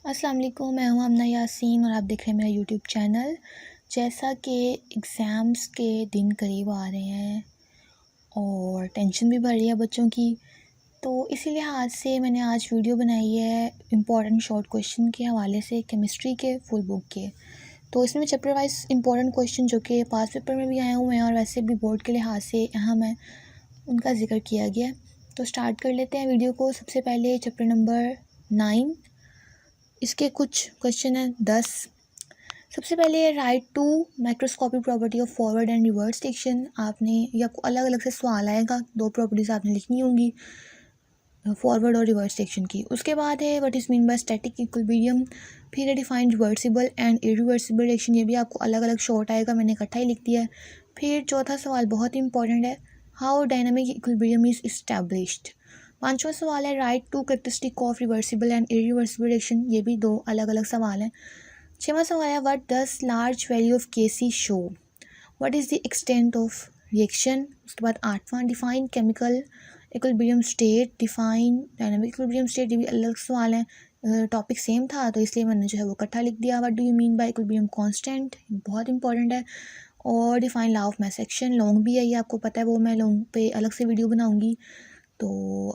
अस्सलाम वालेकुम, मैं हूँ अमना यासीन और आप देख रहे हैं मेरा यूट्यूब चैनल। जैसा कि एग्ज़ाम्स के दिन करीब आ रहे हैं और टेंशन भी बढ़ रही है बच्चों की, तो इसी लिहाज से मैंने आज वीडियो बनाई है इम्पॉर्टेंट शॉर्ट क्वेश्चन के हवाले से केमिस्ट्री के फुल बुक के। तो इसमें चैप्टर वाइज इम्पॉर्टेंट क्वेश्चन जो कि पास पेपर में भी आए हुए हैं और वैसे भी बोर्ड के लिहाज से अहम है, उनका जिक्र किया गया है। तो स्टार्ट कर लेते हैं वीडियो को। सबसे पहले चैप्टर नंबर 9, इसके कुछ क्वेश्चन हैं 10। सबसे पहले write two microscopic property of forward and reverse section. आपने ये आपको अलग अलग से सवाल आएगा, 2 प्रॉपर्टीज़ आपने लिखनी होंगी फॉरवर्ड और रिवर्स सेक्शन की। उसके बाद है what is mean by static equilibrium. फिर है defined reversible and irreversible reaction, ये भी आपको अलग अलग शॉर्ट आएगा, मैंने इकट्ठा ही लिख दिया है। फिर चौथा सवाल बहुत ही इंपॉर्टेंट है, how dynamic equilibrium is established. पांचवा सवाल है write two characteristic of reversible and irreversible reaction, ये भी 2 अलग अलग सवाल हैं। छठवां सवाल है what does large value of KC show, what is the extent of reaction. उसके बाद 8वां define chemical equilibrium state, define dynamic equilibrium state, ये भी अलग सवाल है। टॉपिक सेम था तो इसलिए मैंने जो है वो इकट्ठा लिख दिया। What do you mean bye equilibrium constant, बहुत इंपॉर्टेंट है। और define law of mass action, long भी है ये, आपको पता है, वो मैं लॉन्ग पे अलग से वीडियो बनाऊंगी। तो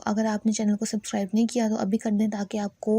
अगर आपने चैनल को सब्सक्राइब नहीं किया तो अभी कर दें ताकि आपको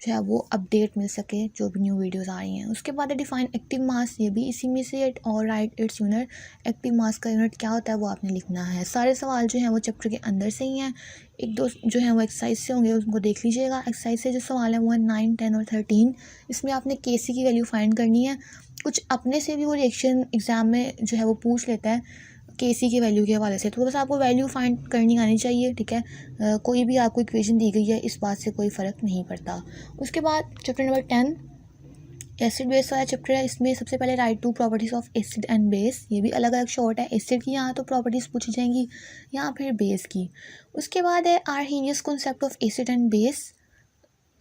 जो है वो अपडेट मिल सके जो भी न्यू वीडियोस आ रही हैं। उसके बाद है डिफाइन एक्टिव मास, ये भी इसी में से। और right its unit, active mass का यूनिट क्या होता है वो आपने लिखना है। सारे सवाल जो हैं वो चैप्टर के अंदर से ही हैं, 1-2 जो हैं वो एक्सरसाइज से होंगे, उनको देख लीजिएगा। एक्सरसाइज से जो सवाल है वो है 9, 10 और 13। इसमें आपने केसी की वैल्यू फाइंड करनी है। कुछ अपने से भी वो रिएक्शन एग्ज़ाम में जो है वो पूछ लेता है केसी की वैल्यू के हवाले से, तो बस आपको वैल्यू फाइंड करनी आनी चाहिए, ठीक है। कोई भी आपको इक्वेशन दी गई है, इस बात से कोई फ़र्क नहीं पड़ता। उसके बाद चैप्टर नंबर 10 एसिड बेस वाला चैप्टर है। इसमें सबसे पहले write two properties of acid and base, ये भी अलग अलग शॉर्ट है। एसिड की यहाँ तो प्रॉपर्टीज़ पूछी जाएंगी, यहाँ फिर बेस की। उसके बाद है Arrhenius concept of acid and base,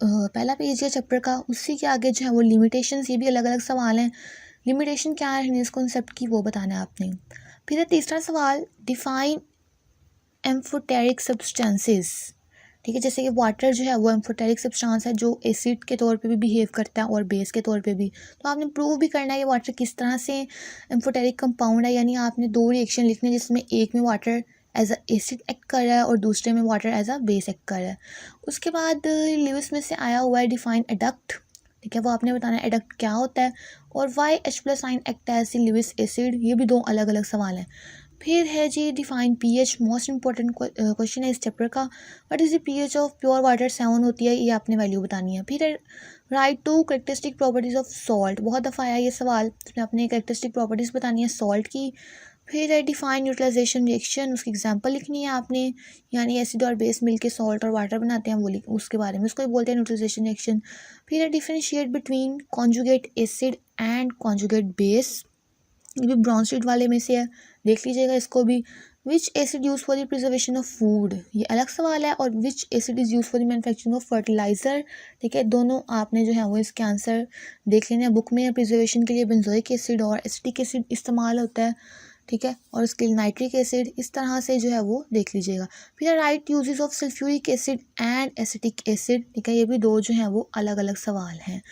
पहला पेज है चैप्टर का। उसी के आगे जो है वो लिमिटेशंस, ये भी अलग अलग सवाल हैं। लिमिटेशन क्या है आर्हीनियस कॉन्सेप्ट की, वो बताना है आपने। फिर है तीसरा सवाल, डिफाइन एम्फोटेरिक सब्सटेंसेस, ठीक है। जैसे कि वाटर जो है वो एम्फोटेरिक सब्सटेंस है जो एसिड के तौर पे भी बिहेव करता है और बेस के तौर पे भी। तो आपने प्रूव भी करना है कि वाटर किस तरह से एम्फोटेरिक कंपाउंड है, यानी आपने 2 रिएक्शन लिखने जिसमें एक में water as a acid act कर रहा है और दूसरे में water as a base act कर रहा है। उसके बाद लिविस में से आया हुआ है डिफाइन एडक्ट, ठीक है, वो आपने बताना है एडक्ट क्या होता है। और why H+ ion act as Lewis acid, ये भी 2 अलग अलग सवाल हैं। फिर है जी define pH, most important question है इस चैप्टर का। What is the pH of pure water, 7 होती है, ये आपने वैल्यू बतानी है। फिर है write two characteristic properties of salt, बहुत दफ़ा आया ये सवाल, इसमें आपने कैरेक्टरिस्टिक प्रॉपर्टीज़ बतानी है सॉल्ट की। फिर है डिफाइन न्यूट्रलाइजेशन रिएक्शन, उसकी एग्जांपल लिखनी है आपने, यानी एसिड और बेस मिलके सॉल्ट और वाटर बनाते हैं, वो उसके बारे में, उसको ही बोलते हैं न्यूट्रलाइजेशन रिएक्शन। फिर है differentiate between conjugate acid and conjugate base, ये भी ब्राउन शीट वाले में से है, देख लीजिएगा इसको भी। विच acid use for the preservation of food, ये अलग सवाल है। और विच acid is use for the manufacturing of fertiliser, ठीक है। दोनों आपने जो है वो इसके आंसर देख लेने हैं। बुक में प्रिजर्वेशन के लिए बेंजोइक एसिड और एसिटिक एसिड इस्तेमाल होता है, ठीक है, और उसके लिए नाइट्रिक एसिड, इस तरह से जो है वो देख लीजिएगा। फिर right uses of sulphuric acid and acetic acid, ठीक है, ये भी 2 जो हैं वो अलग अलग सवाल हैं।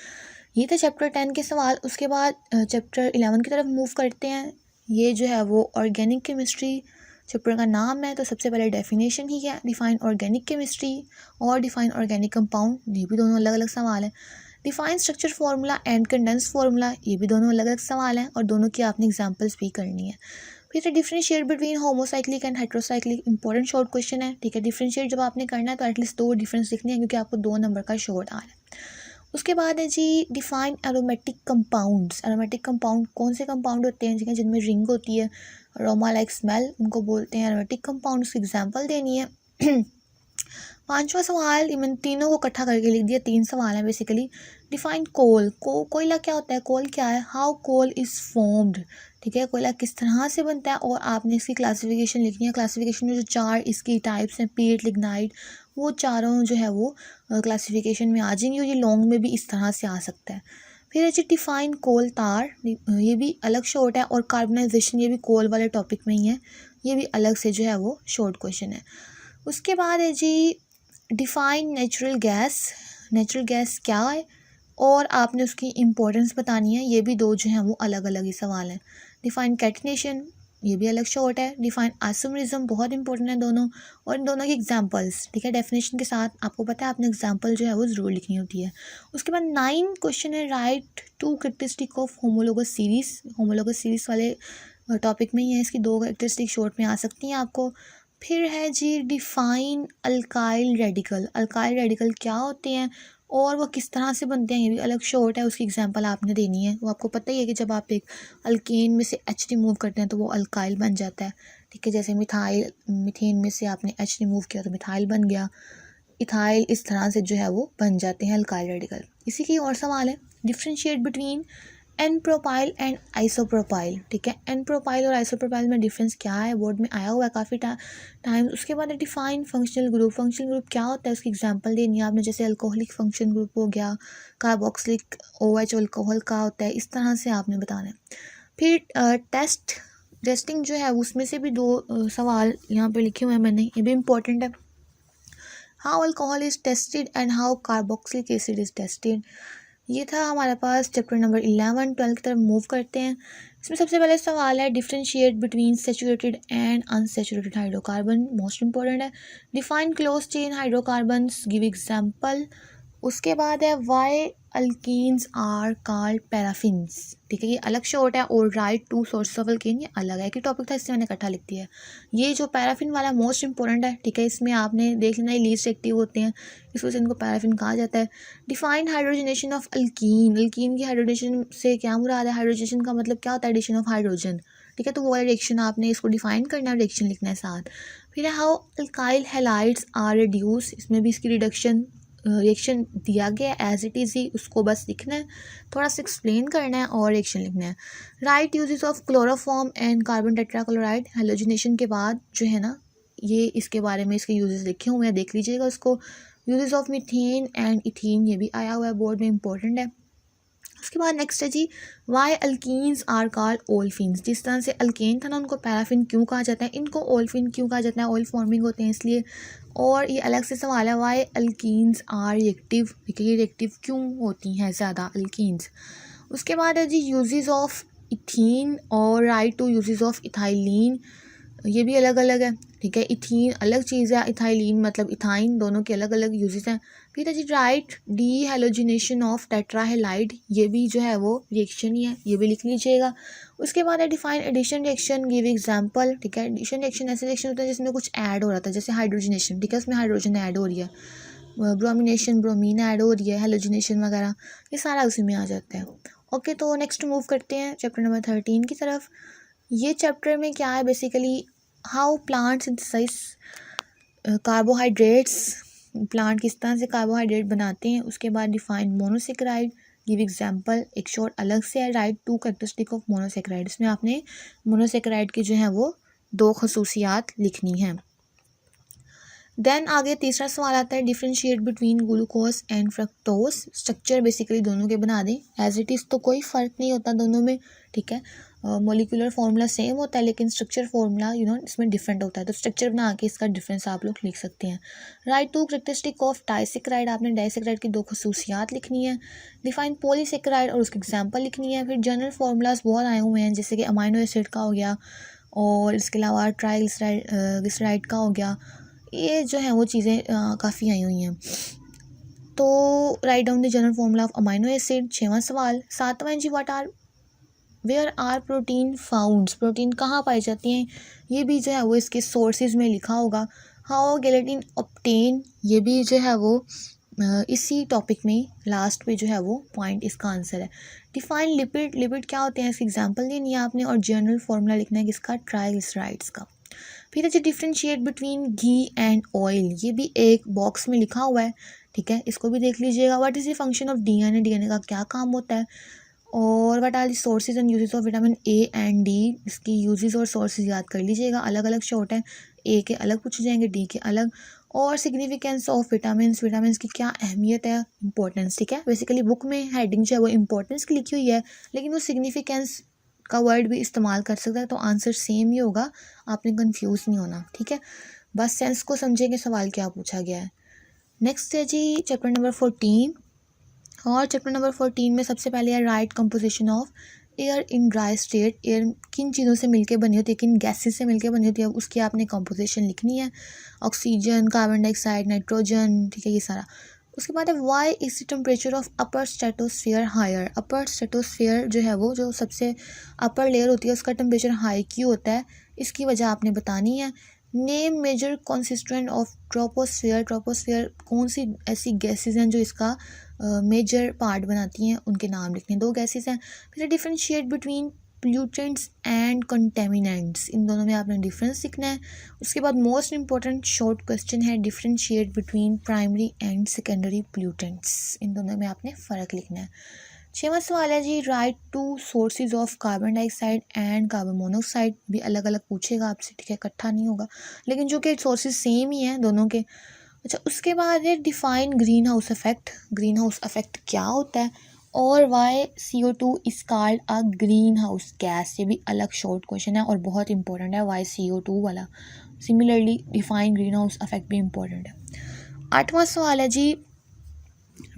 ये थे चैप्टर 10 के सवाल। उसके बाद चैप्टर 11 की तरफ मूव करते हैं। ये जो है वो ऑर्गेनिक केमिस्ट्री चैप्टर का नाम है। तो सबसे पहले डेफिनेशन ही है, डिफाइन ऑर्गेनिक केमिस्ट्री और डिफाइन ऑर्गेनिक कंपाउंड, ये भी दोनों अलग अलग सवाल हैं। Define structure formula and condense formula, ये भी दोनों अलग अलग सवाल हैं और दोनों की आपने एग्जांपल्स भी करनी है। फिर differentiate between homocyclic and heterocyclic, important short question है, ठीक है। डिफरेंशिएट जब आपने करना है तो एटलीस्ट 2 डिफरेंस लिखने हैं क्योंकि आपको 2 नंबर का शॉर्ट आ रहा है। उसके बाद है जी define aromatic compounds. Aromatic compound कौन से कंपाउंड होते हैं जिनमें रिंग होती है, अरोमा लाइक स्मेल, उनको बोलते हैं एरोमेटिक कंपाउंड्स की एग्जांपल देनी है। पांचवा सवाल, इन तीनों को इकट्ठा करके लिख दिया, 3 सवाल हैं बेसिकली। डिफाइन कोल, कोयला क्या होता है, कोल क्या है, हाउ कोल इज़ फॉर्म्ड, ठीक है, कोयला किस तरह से बनता है। और आपने इसकी क्लासिफिकेशन लिखनी है। क्लासिफिकेशन में जो 4 इसकी टाइप्स हैं, पीट, लिग्नाइट, वो चारों जो है वो क्लासिफिकेशन में आ जाएंगी और ये लॉन्ग में भी इस तरह से आ सकता है। फिर है जी डिफाइन कोल तार, ये भी अलग शॉर्ट है। और कार्बनाइजेशन, ये भी कोल वाले टॉपिक में ही है, ये भी अलग से जो है वो शॉर्ट क्वेश्चन है। उसके बाद है जी define natural gas, natural gas क्या है, और आपने उसकी इम्पोर्टेंस बतानी है। ये भी दो जो हैं वो अलग अलग ही सवाल हैं। डिफाइन कैटिनेशन, ये भी अलग शॉर्ट है। डिफाइन आइसोमरिज्म, बहुत इंपॉर्टेंट है दोनों, और इन दोनों की एग्जांपल्स, ठीक है, डेफिनेशन के साथ आपको पता है आपने एग्जांपल जो है वो ज़रूर लिखनी होती है। उसके बाद 9 क्वेश्चन है write two characteristic of homologous series. Homologous series वाले टॉपिक में ही है, इसकी 2 कैरेक्टरिस्टिक शॉर्ट में आ सकती हैं आपको। फिर है जी define alkyl radical. Alkyl radical क्या होते हैं और वो किस तरह से बनते हैं, ये भी अलग शॉर्ट है, उसकी एग्जांपल आपने देनी है। वो आपको पता ही है कि जब आप एक अल्केन में से एच रिमूव करते हैं तो वो अल्काइल बन जाता है, ठीक है। जैसे मिथाइल, मीथेन में से आपने एच रिमूव किया तो मिथाइल बन गया, इथाइल, इस तरह से जो है वो बन जाते हैं अल्काइल रेडिकल। इसी की और सवाल है, differentiate between n propyl and isopropyl, ठीक है। एन प्रोपाइल और आइसोप्रोपाइल में डिफरेंस क्या है, बोर्ड में आया हुआ है काफ़ी टाइम। उसके बाद define functional group. Functional group क्या होता है, उसकी एग्जांपल देनी है आपने, जैसे अल्कोहलिक फंक्शन ग्रुप हो गया, कार्बोक्सिलिक OH अल्कोहल का होता है, इस तरह से आपने बताना है। फिर टेस्टिंग जो है उसमें से भी 2 सवाल यहाँ पे लिखे हुए हैं मैंने, ये भी इम्पोर्टेंट है। How alcohol is tested and how carboxylic acid is tested. ये था हमारे पास चैप्टर नंबर 11। 12 की तरफ मूव करते हैं। इसमें सबसे पहले सवाल है differentiate between saturated and unsaturated hydrocarbon, most important है। Define close chain hydrocarbons, give example. उसके बाद है why alkenes are called paraffins, ठीक है, ये अलग शॉर्ट है। और write two source of alkene, ये अलग है कि टॉपिक था, इससे मैंने इकट्ठा लिख दिया है। ये जो पैराफिन वाला मोस्ट इंपॉर्टेंट है, ठीक है, इसमें आपने देख लेना, ये लीस्ट एक्टिव होते हैं, इस वजह से इनको पैराफिन कहा जाता है। Define hydrogenation of alkyne. Alkyne की हाइड्रोजनेशन से क्या मुराद है, हाइड्रोजनेशन का मतलब क्या होता है, एडिशन ऑफ हाइड्रोजन, ठीक है। तो वो वाला रिएक्शन आपने इसको डिफाइन करना है, रिएक्शन लिखना है साथ। फिर है how alkyl halides are reduce, इसमें भी इसकी रिडक्शन रिएक्शन दिया गया एज इट इज़ ही, उसको बस लिखना है, थोड़ा सा एक्सप्लेन करना है और रिएक्शन लिखना है। Right uses of chloroform and carbon tetrachloride. Halogenation के बाद जो है ना, ये इसके बारे में इसके यूजेस लिखे हुए हैं, देख लीजिएगा उसको। Uses of methane and ethene, ये भी आया हुआ है बोर्ड में, इंपॉर्टेंट है। उसके बाद नेक्स्ट है जी वाई अल्कीन्स आर कॉल्ड ओल्फिन्स। जिस तरह से अल्केन था ना, उनको पैराफिन क्यों कहा जाता है, इनको ओल्फिन क्यों कहा जाता है, ऑयल फॉर्मिंग होते हैं इसलिए। और ये अलग से सवाल है वाई अल्कीन्स आर रिएक्टिव, ठीक है, ये रिएक्टिव क्यों होती हैं ज़्यादा अल्कीन्स। उसके बाद है जी यूजेस ऑफ इथीन और write two uses of ethylene, ये भी अलग अलग है, ठीक है। इथीन अलग चीज़ है, इथाइलिन मतलब इथाइन, दोनों के अलग अलग यूजेस हैं। फिर है जी राइट डी हेलोजिनेशन ऑफ टेट्राहेलाइड, ये भी जो है वो रिएक्शन ही है, ये भी लिख लीजिएगा। उसके बाद है define addition reaction, give example, ठीक है। एडिशन रिएक्शन ऐसे रिएक्शन होता है जिसमें कुछ ऐड हो रहा था, जैसे हाइड्रोजनेशन, ठीक है, उसमें हाइड्रोजन ऐड हो रही है। ब्रोमिनेशन, ब्रोमीन ऐड हो रही है, हेलोजिनेशन वगैरह, ये सारा उसी में आ जाता है। ओके, तो नेक्स्ट मूव करते हैं चैप्टर नंबर 13 की तरफ। ये चैप्टर में क्या है basically, how plant synthesise carbohydrates, plant किस तरह से कार्बोहाइड्रेट बनाते हैं। उसके बाद डिफाइन मोनोसेक्राइड, गिव एग्जांपल, एक शॉर्ट अलग से है, write two characteristic of monosaccharide. इसमें आपने मोनोसेक्राइड की जो है वो 2 खसूसियात लिखनी हैं। देन आगे तीसरा सवाल आता है differentiate between glucose and fructose. Structure basically दोनों के बना दें, एज इट इज़ तो कोई फ़र्क नहीं होता दोनों में, ठीक है। मॉलिक्यूलर फार्मूला सेम होता है लेकिन स्ट्रक्चर फार्मूला इसमें डिफरेंट होता है, तो स्ट्रक्चर बना के इसका डिफरेंस आप लोग लिख सकते हैं। Write two characteristic of disaccharide, आपने डाइसेक्राइड की 2 खसूसियात लिखनी है। डिफाइन पॉलीसेक्राइड और उसकी एग्जांपल लिखनी है। फिर जनरल फार्मूलाज बहुत आए हुए हैं, जैसे कि अमाइनो एसिड का हो गया और इसके अलावा ट्राइग्लिसराइड का हो गया, ये जो है वो चीज़ें काफ़ी आई हुई हैं। तो write down the general formula of amino acid. 6वां सवाल। 7वां जी where are protein founds, protein कहाँ पाई जाती हैं, ये भी जो है वो इसके सोर्सेज में लिखा होगा। हाउ गेलेटिन ऑब्टेन, ये भी जो है वो इसी टॉपिक में लास्ट पे जो है वो पॉइंट इसका आंसर है। डिफाइन लिपिड, लिपिड क्या होते हैं इसकी एग्जांपल देनी है आपने, और जनरल फार्मूला लिखना है किसका, ट्राइग्लिसराइड्स का। फिर है differentiate between ghee and oil, ये भी एक बॉक्स में लिखा हुआ है, ठीक है, इसको भी देख लीजिएगा। What is the function of DNA, DNA का क्या काम होता है। और what are the sources and uses of vitamin A and D, इसकी यूजेस और सोर्सेज याद कर लीजिएगा, अलग अलग शॉर्ट है, ए के अलग पूछे जाएंगे, डी के अलग। और सिग्निफिकेंस ऑफ विटामिन्स, विटामिन्स की क्या अहमियत है, इंपॉर्टेंस, ठीक है। बेसिकली बुक में हेडिंग जो है वो इंपॉर्टेंस की लिखी हुई है, लेकिन वो सिग्निफिकेंस का वर्ड भी इस्तेमाल कर सकता है, तो आंसर सेम ही होगा, आपने कंफ्यूज नहीं होना, ठीक है। बस सेंस को समझेंगे सवाल क्या पूछा गया है। नेक्स्ट है जी चैप्टर नंबर 14, और चैप्टर नंबर 14 में सबसे पहले है right composition of air in dry state. Air किन चीज़ों से मिलके बनी होती है, किन गैसेस से मिलके बनी होती है, उसकी आपने कंपोजिशन लिखनी है। ऑक्सीजन, कार्बन डाइऑक्साइड, नाइट्रोजन, ठीक है, ये सारा। उसके बाद है why is the temperature of upper stratosphere higher. Upper stratosphere जो है वो जो सबसे अपर लेयर होती है उसका टेम्परेचर हाई क्यों होता है, इसकी वजह आपने बतानी है। Name major consistent of troposphere. Troposphere कौन सी ऐसी गैसेज हैं जो इसका मेजर पार्ट बनाती हैं, उनके नाम लिखने हैं। 2 गैसेज हैं। फिर differentiate between pollutants and contaminants, इन दोनों में आपने डिफरेंस लिखना है। उसके बाद मोस्ट इंपॉर्टेंट शॉर्ट क्वेश्चन है differentiate between primary and secondary pollutants, इन दोनों में आपने फ़र्क लिखना है। 6वां सवाल है जी write two sources of carbon dioxide and carbon monoxide. भी अलग अलग पूछेगा आपसे, ठीक है, इकट्ठा नहीं होगा, लेकिन जो कि सोर्सेज सेम ही हैं दोनों के। अच्छा, उसके बाद है define green house effect. Green house effect क्या होता है और why CO2 is called a green house gas. ये भी अलग शॉर्ट क्वेश्चन है और बहुत इंपॉर्टेंट है वाई CO2 वाला। Similarly define green house effect भी इंपॉर्टेंट है। 8वां सवाल है जी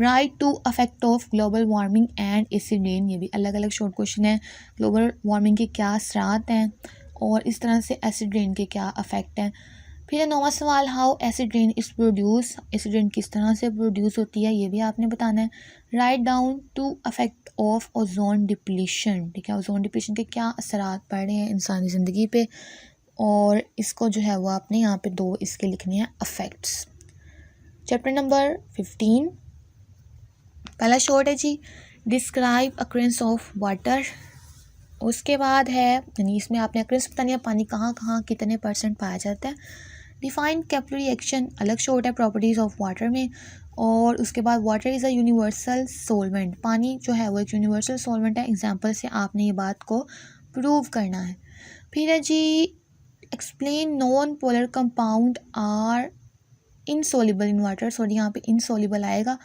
write two affect of global warming and acid rain. ये भी अलग अलग शॉर्ट क्वेश्चन है। ग्लोबल वार्मिंग के क्या असरात हैं और इस तरह से एसिड रेन के क्या अफेक्ट हैं। फिर 9वां सवाल how acid rain is produce. Acid rain किस तरह से प्रोड्यूस होती है, ये भी आपने बताना है। Write down two affect of ozone depletion, ठीक है, ओजोन डिप्लीशन के क्या असरात पड़ रहे हैं इंसानी ज़िंदगी पे, और इसको जो है वो आपने यहाँ पे 2 इसके लिखने हैं अफेक्ट्स। चैप्टर नंबर 15 पहला शॉर्ट है जी डिस्क्राइब अक्रेंस ऑफ वाटर। उसके बाद है यानी इसमें आपने अक्रेंस बतानी है, पानी कहाँ कहाँ कितने % पाया जाता है। डिफाइन कैपिलरी एक्शन अलग शॉर्ट है प्रॉपर्टीज़ ऑफ वाटर में। और उसके बाद water is a universal solvent. पानी जो है वो एक यूनिवर्सल सोलवेंट है। एग्जाम्पल से आपने ये बात को प्रूव करना है। फिर है जी explain non polar compound are insoluble in water. Sorry, यहाँ पे इनसोल्युबल आएगा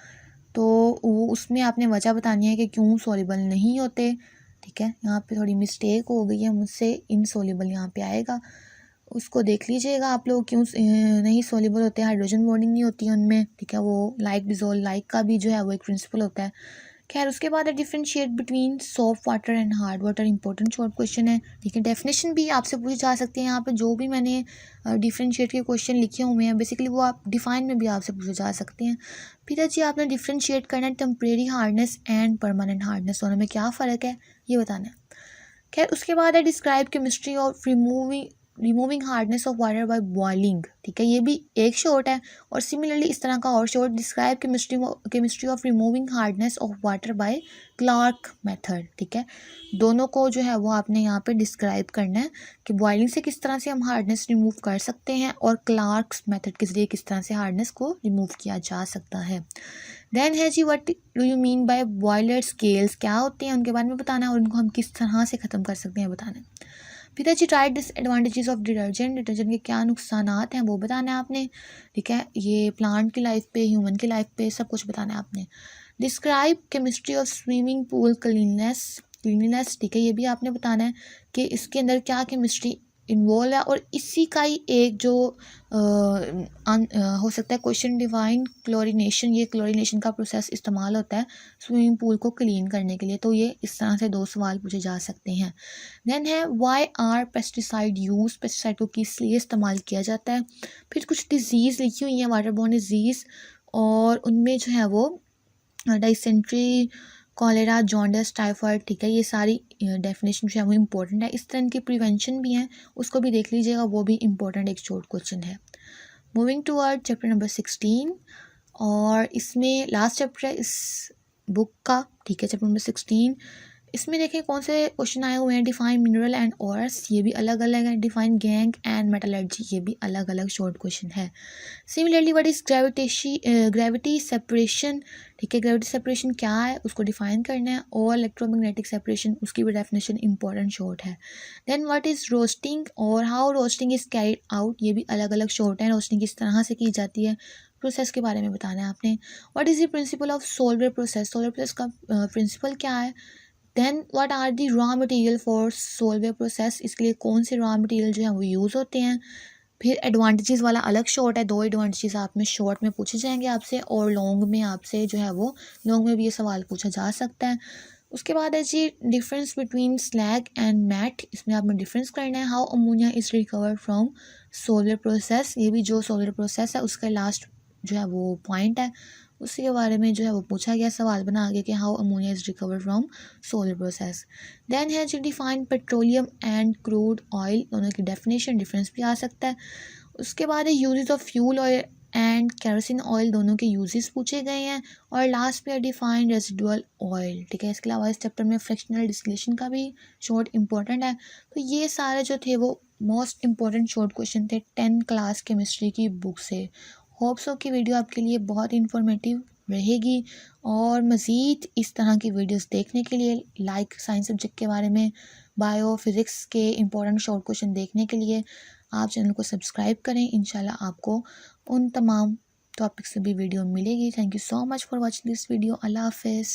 तो वो उसमें आपने वजह बतानी है कि क्यों सॉल्युबल नहीं होते, ठीक है। यहाँ पे थोड़ी मिस्टेक हो गई है मुझसे, इनसॉल्युबल यहाँ पे आएगा, उसको देख लीजिएगा आप लोग क्यों नहीं सॉल्युबल होते। हाइड्रोजन बॉन्डिंग नहीं होती है उनमें, ठीक है, वो लाइक डिजोल्व लाइक का भी जो है वो एक प्रिंसिपल होता है। खैर, उसके बाद है differentiate between soft water and hard water. Important short question है, ठीक है। डेफिनेशन भी आपसे पूछी जा सकती है। यहाँ पे जो भी मैंने डिफरेंशिएट के क्वेश्चन लिखे हुए हैं बेसिकली वो आप डिफाइन में भी आपसे पूछे जा सकते हैं। फिर जी आपने डिफरेंशिएट करना है temporary hardness and permanent hardness, दोनों में क्या फ़र्क है ये बताना है। खैर, उसके बाद है describe chemistry of removing hardness of water by boiling, ठीक है, ये भी एक शॉर्ट है। और सिमिलरली इस तरह का और short describe chemistry of removing hardness of water by Clark method, ठीक है। दोनों को जो है वो आपने यहाँ पे डिस्क्राइब करना है कि बॉइलिंग से किस तरह से हम हार्डनेस रिमूव कर सकते हैं और क्लार्क मेथड के जरिए किस तरह से हार्डनेस को रिमूव किया जा सकता है। देन है जी what do you mean by boiler scales, क्या होते हैं उनके बारे में बताना है और उनको हम किस तरह से ख़त्म कर सकते हैं बताना है। फिर है जी write disadvantages of detergent. Detergent के क्या नुकसानात हैं वो बताना है आपने, ठीक है। ये प्लांट की लाइफ पे, ह्यूमन की लाइफ पे, सब कुछ बताना है आपने। Describe chemistry of swimming pool cleanliness, ठीक है, ये भी आपने बताना है कि इसके अंदर क्या केमिस्ट्री इन्वॉल्व है। और इसी का ही एक जो हो सकता है क्वेश्चन डिवाइन क्लोरिनेशन, ये क्लोरिनेशन का प्रोसेस इस्तेमाल होता है स्विमिंग पूल को क्लीन करने के लिए, तो ये इस तरह से 2 सवाल पूछे जा सकते हैं। देन है why are pesticide use, pesticide को किस लिए इस्तेमाल किया जाता है। फिर कुछ डिजीज़ लिखी हुई हैं वाटर बोर्न डिजीज़, और उनमें जो है वो डाइसेंट्री, कॉलेरा, जॉन्डिस, टाइफाइड, ठीक है, ये सारी डेफिनेशन जो है वो इम्पोर्टेंट है। इस तरह की प्रिवेंशन भी हैं, उसको भी देख लीजिएगा, वो भी इम्पोर्टेंट एक शॉर्ट क्वेश्चन है। मूविंग टूवर्ड चैप्टर नंबर 16, और इसमें लास्ट चैप्टर है इस बुक का, ठीक है, चैप्टर नंबर 16। इसमें देखें कौन से क्वेश्चन आए हुए हैं। डिफाइन मिनरल एंड ऑर्स, ये भी अलग अलग है। डिफाइन गैंग एंड मेटलर्जी, ये भी अलग अलग शॉर्ट क्वेश्चन है। Similarly what is gravity separation, ठीक है, ग्रेविटी सेपरेशन क्या है उसको डिफाइन करना है। और इलेक्ट्रोमैग्नेटिक सेपरेशन, उसकी भी डेफिनेशन इंपॉर्टेंट शॉर्ट है। देन व्हाट इज रोस्टिंग और how roasting is carried out, ये भी अलग अलग शॉर्ट है। रोस्टिंग किस तरह से की जाती है, प्रोसेस के बारे में बताना है आपने। What is the principle of solar process, solar process का प्रिंसिपल क्या है। Then what are the raw material for Solvay process, इसके लिए कौन से रॉ मटेरियल जो है वो यूज़ होते हैं। फिर एडवांटेजेस वाला अलग शॉर्ट है, 2 एडवांटेजेस आप में शॉर्ट में पूछे जाएंगे आपसे, और लॉन्ग में आपसे जो है वो लॉन्ग में भी ये सवाल पूछा जा सकता है। उसके बाद है जी difference between slag and matte, इसमें आपने डिफरेंस करना है। How ammonia is recovered from solar process, ये भी जो सोलर प्रोसेस है उसका लास्ट जो है वो पॉइंट है, उसी के बारे में जो है वो पूछा गया सवाल बना आगे कि how ammonia is recovered from solar process. Then है जी define petroleum and crude oil, दोनों की डेफिनेशन डिफरेंस भी आ सकता है। उसके बाद है uses of fuel oil and kerosene oil, दोनों के यूजेस पूछे गए हैं। और लास्ट पे डिफाइंड रेजिडुअल ऑयल, ठीक है। इसके अलावा इस चैप्टर में फ्रैक्शनल डिस्टिलेशन का भी शॉर्ट इंपॉर्टेंट है। तो ये सारे जो थे वो मोस्ट इंपॉर्टेंट शॉर्ट क्वेश्चन थे 10 क्लास केमिस्ट्री की बुक से। होप्स हो कि वीडियो आपके लिए बहुत इंफॉर्मेटिव रहेगी, और मज़ीद इस तरह की वीडियोस देखने के लिए, लाइक साइंस सब्जेक्ट के बारे में, बायो फिज़िक्स के इंपॉर्टेंट शॉर्ट क्वेश्चन देखने के लिए आप चैनल को सब्सक्राइब करें। इंशाल्लाह आपको उन तमाम टॉपिक्स से भी वीडियो मिलेगी। Thank you so much for watching this video. अल्लाह हाफिज़।